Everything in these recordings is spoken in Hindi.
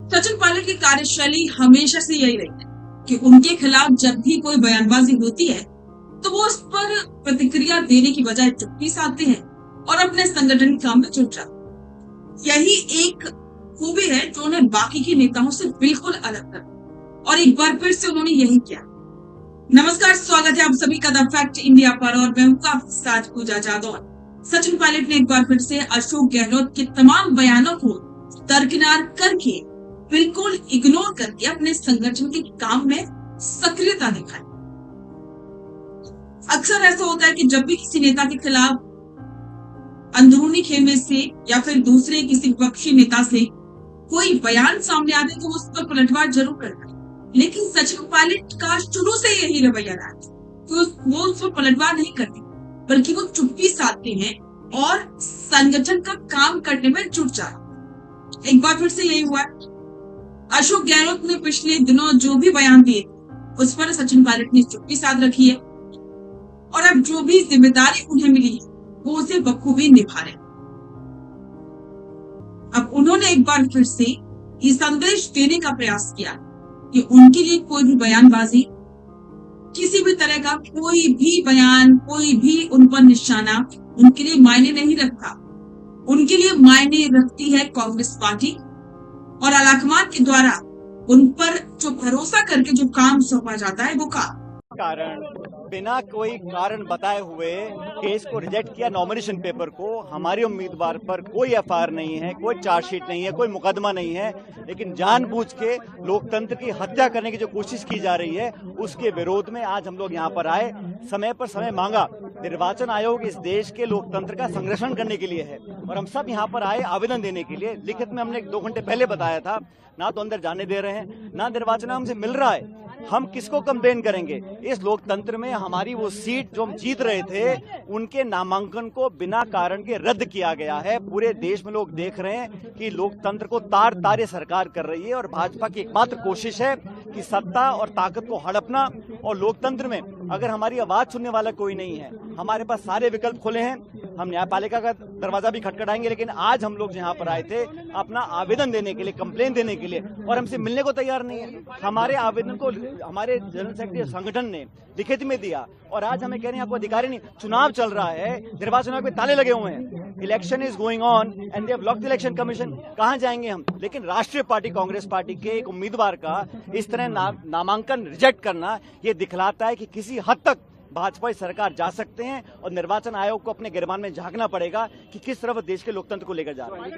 सचिन पायलट की कार्यशैली हमेशा से यही रही है कि उनके खिलाफ जब भी कोई बयानबाजी होती है तो वो उस पर प्रतिक्रिया देने की बजाय चुप्पी साधते हैं और अपने संगठन के काम में जुट जाते। यही एक खूबी है जो उन्हें बाकी के नेताओं से बिल्कुल अलग कर, और एक बार फिर से उन्होंने यही किया। नमस्कार, स्वागत है आप सभी का द फैक्ट इंडिया पर और मैं हूं आपके साथ पूजा जादौन। सचिन पायलट ने एक बार फिर से अशोक गहलोत के तमाम बयानों को दरकिनार करके, बिल्कुल इग्नोर करके अपने संगठन के काम में सक्रियता दिखाई। अक्सर ऐसा होता है कि जब भी किसी नेता के खिलाफ अंदरूनी खेमे से या फिर दूसरे किसी विपक्षी नेता से कोई बयान सामने आते तो उस पर पलटवार जरूर करता है, लेकिन सचिन पायलट का शुरू से यही रवैया रहा तो वो उस पर पलटवार नहीं करते, बल्कि वो चुप्पी साधते हैं और संगठन का काम करने में जुट जाते। एक बार फिर से यही हुआ। अशोक गहलोत ने पिछले दिनों जो भी बयान दिए उस पर सचिन पायलट ने चुप्पी साध रखी है और अब जो भी जिम्मेदारी उन्हें मिली है वो उसे बखूबी निभा रहे। अब उन्होंने एक बार फिर से ये संदेश देने का प्रयास किया कि उनके लिए कोई भी बयानबाजी, किसी भी तरह का कोई भी बयान, कोई भी उन पर निशाना उनके लिए मायने नहीं रखता। उनके लिए मायने रखती है कांग्रेस पार्टी और आलाकमान के द्वारा उन पर जो भरोसा करके जो काम सौंपा जाता है वो काम कारण बिना कोई कारण बताए हुए केस को रिजेक्ट किया, नॉमिनेशन पेपर को। हमारे उम्मीदवार पर कोई एफआईआर नहीं है, कोई चार्जशीट नहीं है, कोई मुकदमा नहीं है, लेकिन जानबूझ के लोकतंत्र की हत्या करने की जो कोशिश की जा रही है उसके विरोध में आज हम लोग यहाँ पर आए। समय पर समय मांगा। निर्वाचन आयोग इस देश के लोकतंत्र का संरक्षण करने के लिए है और हम सब यहाँ पर आए आवेदन देने के लिए। लिखित में हमने 2 घंटे पहले बताया था, ना तो अंदर जाने दे रहे हैं, ना निर्वाचन हमसे मिल रहा है। हम किसको कंप्लेन करेंगे? इस लोकतंत्र में हमारी वो सीट जो हम जीत रहे थे उनके नामांकन को बिना कारण के रद्द किया गया है। पूरे देश में लोग देख रहे हैं कि लोकतंत्र को तार तारे सरकार कर रही है और भाजपा की एकमात्र कोशिश है कि सत्ता और ताकत को हड़पना। और लोकतंत्र में अगर हमारी आवाज सुनने वाला कोई नहीं है, हमारे पास सारे विकल्प खुले हैं। हम न्यायपालिका का दरवाजा भी खटखटाएंगे, लेकिन आज हम लोग यहाँ पर आए थे अपना आवेदन देने के लिए, कंप्लेन देने के लिए, और हमसे मिलने को तैयार नहीं है। हमारे आवेदन को हमारे जनरल सेक्रेटरी संगठन ने लिखित में दिया और आज हमें कह रहे हैं आपको अधिकारी नहीं। चुनाव चल रहा है, निर्वाचन आयोग पे ताले लगे हुए हैं, election is going on and they have locked the election commission. कहां जाएंगे हम? लेकिन राष्ट्रीय पार्टी कांग्रेस पार्टी के एक उम्मीदवार का इस तरह नामांकन रिजेक्ट करना ये दिखलाता है कि किसी हद तक भाजपा सरकार जा सकते हैं और निर्वाचन आयोग को अपने गिरबान में झांकना पड़ेगा कि किस तरफ देश के लोकतंत्र को लेकर जा रहा है।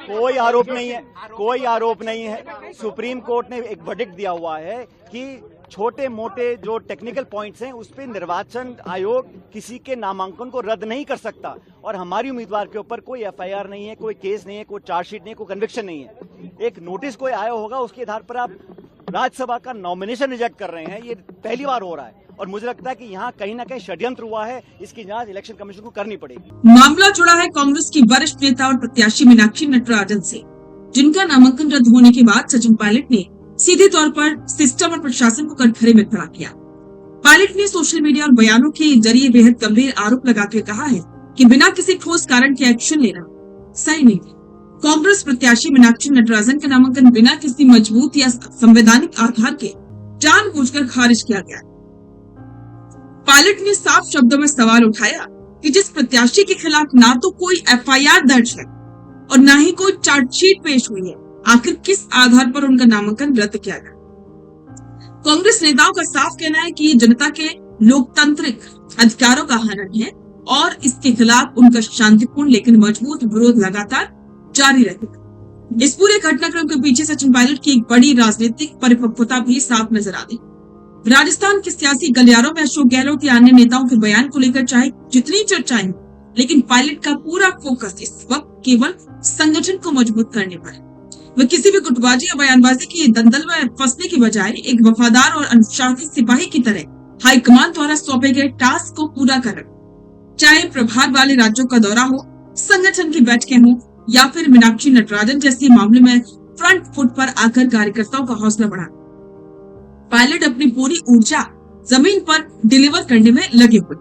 कोई आरोप नहीं है, कोई आरोप नहीं है। सुप्रीम कोर्ट ने एक वर्डिक्ट दिया हुआ है कि छोटे मोटे जो टेक्निकल पॉइंट्स हैं उस पर निर्वाचन आयोग किसी के नामांकन को रद्द नहीं कर सकता। और हमारी उम्मीदवार के ऊपर कोई एफआईआर नहीं है, कोई केस नहीं है, कोई चार्जशीट नहीं है, कोई कन्विक्शन नहीं है। एक नोटिस कोई आया होगा, उसके आधार पर आप राज्यसभा का नॉमिनेशन रिजेक्ट कर रहे हैं। ये पहली बार हो रहा है और मुझे लगता है कि यहाँ कहीं ना कहीं षड्यंत्र हुआ है। इसकी जांच इलेक्शन कमीशन को करनी पड़ेगी। मामला जुड़ा है कांग्रेस की वरिष्ठ नेता और प्रत्याशी मीनाक्षी नटराजन से, जिनका नामांकन रद्द होने के बाद सचिन पायलट ने सीधे तौर पर सिस्टम और प्रशासन को कटघरे में खड़ा किया। पायलट ने सोशल मीडिया और बयानों के जरिए बेहद गंभीर आरोप लगाते हुए कहा है कि बिना किसी ठोस कारण के एक्शन लेना सही नहीं। कांग्रेस प्रत्याशी मीनाक्षी नटराजन का नामांकन बिना किसी मजबूत या संवैधानिक आधार के जानबूझकर खारिज किया गया। पायलट ने साफ शब्दों में सवाल उठाया कि जिस प्रत्याशी के खिलाफ ना तो कोई एफआईआर दर्ज है और ना ही कोई चार्जशीट पेश हुई है, आखिर किस आधार पर उनका नामांकन रद्द किया गया। कांग्रेस नेताओं का साफ कहना है कि ये जनता के लोकतांत्रिक अधिकारों का हनन है और इसके खिलाफ उनका शांतिपूर्ण लेकिन मजबूत विरोध लगातार जारी रहेगा। इस पूरे घटनाक्रम के पीछे सचिन पायलट की एक बड़ी राजनीतिक परिपक्वता भी साफ नजर आती। राजस्थान के सियासी गलियारों में अशोक गहलोत या अन्य नेताओं के बयान को लेकर चाहे जितनी चर्चाएं, लेकिन पायलट का पूरा फोकस इस वक्त केवल संगठन को मजबूत करने पर है। वह किसी भी गुटबाजी या बयानबाजी की दलदल में फंसने की बजाय एक वफादार और अनुशासित सिपाही की तरह हाईकमान द्वारा सौंपे गए टास्क को पूरा कर रहे, चाहे प्रभार वाले राज्यों का दौरा हो, संगठन की बैठकें हो या फिर मीनाक्षी नटराजन जैसे मामले में फ्रंट फुट पर आकर कार्यकर्ताओं का हौसला बढ़ा। पायलट अपनी पूरी ऊर्जा जमीन पर डिलीवर करने में लगे हुए।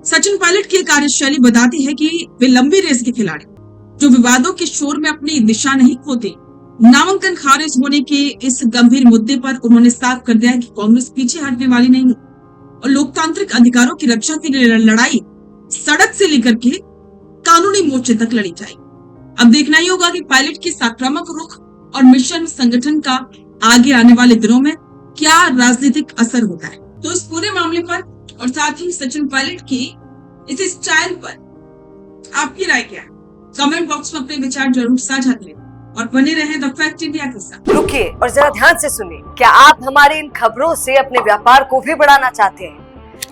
सचिन पायलट की कार्यशैली बताती है कि वे लंबी रेस के खिलाड़ी, जो विवादों के शोर में अपनी दिशा नहीं खोते। नामांकन खारिज होने के इस गंभीर मुद्दे पर उन्होंने साफ कर दिया कि कांग्रेस पीछे हटने वाली नहीं और लोकतांत्रिक अधिकारों की रक्षा के लिए लड़ाई सड़क से लेकर के कानूनी मोर्चे तक लड़ी जाएगी। अब देखना ही होगा कि पायलट के आक्रामक रुख और मिशन संगठन का आगे आने वाले दिनों में क्या राजनीतिक असर होता है। तो इस पूरे मामले पर और साथ ही सचिन पायलट की इस स्टाइल पर आपकी राय क्या है? कमेंट बॉक्स में अपने विचार जरूर साझा करें और बने रहें द फैक्ट इंडिया के साथ। रुकिए और जरा ध्यान से सुनिए। क्या आप हमारे इन खबरों से अपने व्यापार को भी बढ़ाना चाहते हैं?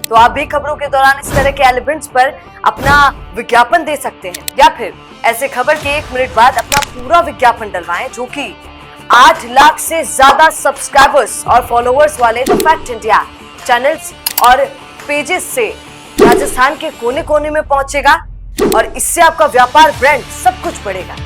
तो आप भी खबरों के दौरान इस तरह के एलिमेंट्स पर अपना विज्ञापन दे सकते हैं, या फिर ऐसे खबर के 1 मिनट बाद अपना पूरा विज्ञापन डलवाएं, जो कि 8 लाख से ज्यादा सब्सक्राइबर्स और फॉलोअर्स वाले द फैक्ट इंडिया चैनल्स और पेजेस से राजस्थान के कोने कोने में पहुंचेगा और इससे आपका व्यापार, ब्रांड सब कुछ बढ़ेगा।